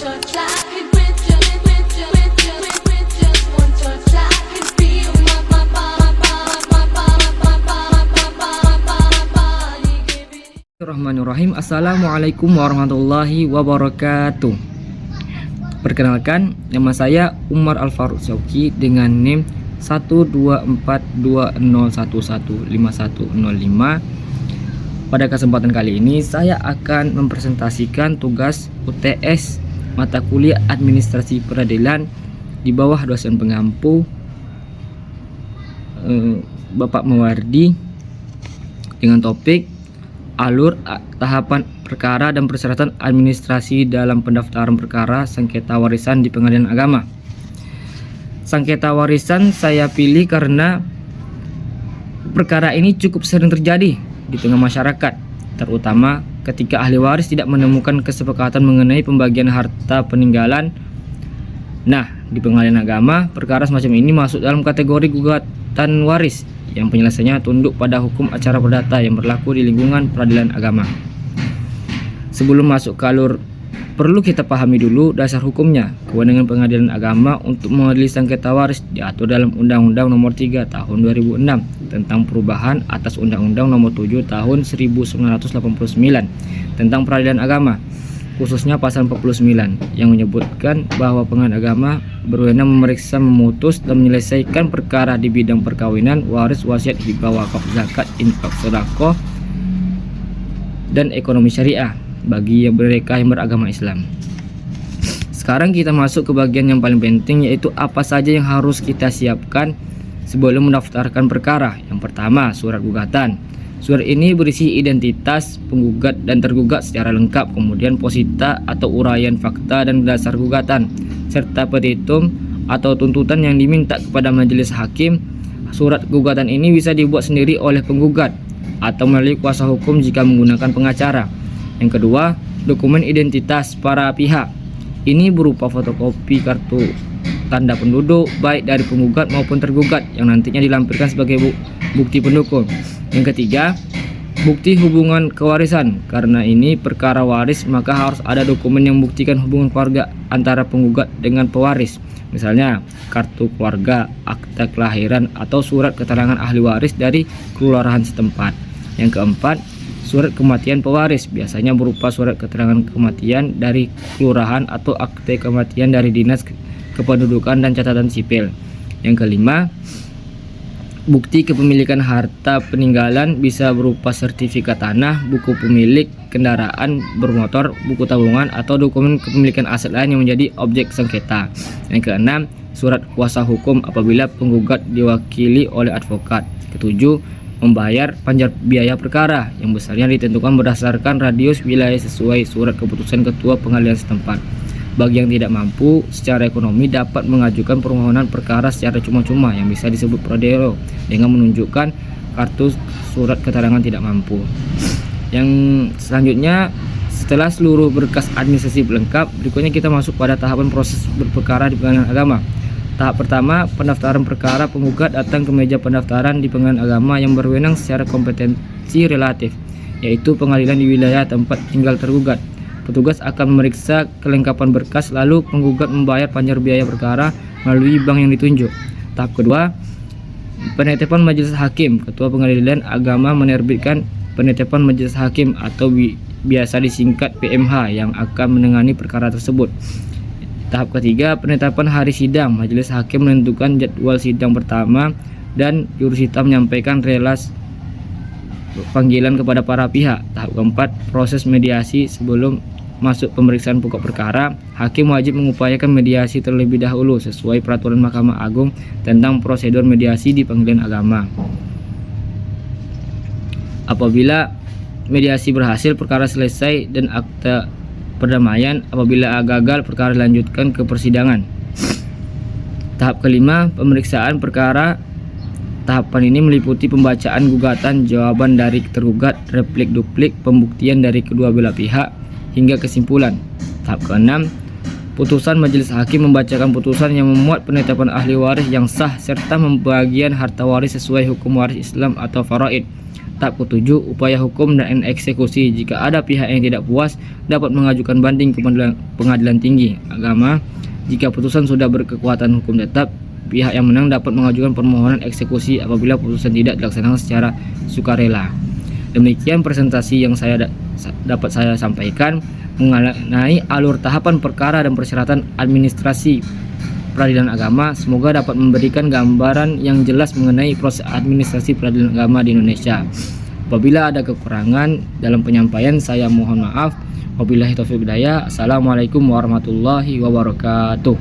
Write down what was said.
touch, I can with just one touch, I can feel my body giving. Bismillahirrahmanirrahim. Assalamualaikum warahmatullahi wabarakatuh. Perkenalkan, nama saya Umar Al-Faruq Syauqi dengan NIM 12420115105. Pada kesempatan kali ini saya akan mempresentasikan tugas UTS mata kuliah Administrasi Peradilan di bawah dosen pengampu Bapak Mawardi dengan topik alur tahapan perkara dan persyaratan administrasi dalam pendaftaran perkara sengketa warisan di Pengadilan Agama. Sengketa warisan saya pilih karena perkara ini cukup sering terjadi di tengah masyarakat, terutama ketika ahli waris tidak menemukan kesepakatan mengenai pembagian harta peninggalan. Nah, di Pengadilan Agama, perkara semacam ini masuk dalam kategori gugatan waris yang penyelesaiannya tunduk pada hukum acara perdata yang berlaku di lingkungan peradilan agama. Sebelum masuk ke alur, perlu kita pahami dulu dasar hukumnya. Kewenangan Pengadilan Agama untuk mengadili sengketa waris diatur dalam Undang-Undang Nomor 3 Tahun 2006 tentang perubahan atas Undang-Undang Nomor 7 Tahun 1989 tentang peradilan agama, khususnya pasal 49 yang menyebutkan bahwa Pengadilan Agama berwenang memeriksa, memutus, dan menyelesaikan perkara di bidang perkawinan, waris, wasiat, hibah, wakaf, zakat, infak, sedekah, dan ekonomi syariah bagi mereka yang beragama Islam. Sekarang kita masuk ke bagian yang paling penting, yaitu apa saja yang harus kita siapkan sebelum mendaftarkan perkara. Yang pertama, surat gugatan. Surat ini berisi identitas penggugat dan tergugat secara lengkap, kemudian posita atau uraian fakta dan dasar gugatan, serta petitum atau tuntutan yang diminta kepada majelis hakim. Surat gugatan ini bisa dibuat sendiri oleh penggugat atau melalui kuasa hukum jika menggunakan pengacara. Yang kedua, dokumen identitas para pihak. Ini berupa fotokopi kartu tanda penduduk baik dari penggugat maupun tergugat yang nantinya dilampirkan sebagai bukti pendukung. Yang ketiga, bukti hubungan kewarisan. Karena ini perkara waris, maka harus ada dokumen yang membuktikan hubungan keluarga antara penggugat dengan pewaris. Misalnya, kartu keluarga, akta kelahiran, atau surat keterangan ahli waris dari kelurahan setempat. Yang keempat, surat kematian pewaris. Biasanya berupa surat keterangan kematian dari kelurahan atau akte kematian dari Dinas Kependudukan dan Catatan Sipil. Yang kelima, bukti kepemilikan harta peninggalan bisa berupa sertifikat tanah, buku pemilik kendaraan bermotor, buku tabungan, atau dokumen kepemilikan aset lain yang menjadi objek sengketa. Yang keenam, surat kuasa hukum apabila penggugat diwakili oleh advokat. Ketujuh, membayar panjar biaya perkara yang besarnya ditentukan berdasarkan radius wilayah sesuai surat keputusan ketua pengadilan setempat. Bagi yang tidak mampu secara ekonomi dapat mengajukan permohonan perkara secara cuma-cuma yang bisa disebut prodeo dengan menunjukkan kartu surat keterangan tidak mampu. Yang selanjutnya, setelah seluruh berkas administrasi lengkap, berikutnya kita masuk pada tahapan proses berperkara di Pengadilan Agama. Tahap pertama, pendaftaran perkara. Penggugat datang ke meja pendaftaran di Pengadilan Agama yang berwenang secara kompetensi relatif, yaitu pengadilan di wilayah tempat tinggal tergugat. Petugas akan memeriksa kelengkapan berkas, lalu penggugat membayar panjar biaya perkara melalui bank yang ditunjuk. Tahap kedua, penetapan majelis hakim. Ketua Pengadilan Agama menerbitkan penetapan majelis hakim atau biasa disingkat PMH yang akan menangani perkara tersebut. Tahap ketiga, penetapan hari sidang. Majelis hakim menentukan jadwal sidang pertama dan jurusita menyampaikan relas panggilan kepada para pihak. Tahap keempat, proses mediasi. Sebelum masuk pemeriksaan pokok perkara, hakim wajib mengupayakan mediasi terlebih dahulu sesuai peraturan Mahkamah Agung tentang prosedur mediasi di Pengadilan Agama. Apabila mediasi berhasil, perkara selesai dan akta perdamaian. Apabila gagal, perkara dilanjutkan ke persidangan. Tahap kelima, pemeriksaan perkara. Tahapan ini meliputi pembacaan gugatan, jawaban dari tergugat, replik duplik, pembuktian dari kedua belah pihak, hingga kesimpulan. Tahap keenam, putusan majelis hakim membacakan putusan yang memuat penetapan ahli waris yang sah serta pembagian harta waris sesuai hukum waris Islam atau faraid. Tahap ketujuh, upaya hukum dan eksekusi. Jika ada pihak yang tidak puas, dapat mengajukan banding ke Pengadilan Tinggi Agama. Jika putusan sudah berkekuatan hukum tetap, pihak yang menang dapat mengajukan permohonan eksekusi apabila putusan tidak dilaksanakan secara sukarela. Demikian presentasi yang dapat saya sampaikan mengenai alur tahapan perkara dan persyaratan administrasi peradilan agama. Semoga dapat memberikan gambaran yang jelas mengenai proses administrasi peradilan agama di Indonesia. Apabila ada kekurangan dalam penyampaian, saya mohon maaf. Wabillahi taufiq hidayah. Assalamualaikum warahmatullahi wabarakatuh.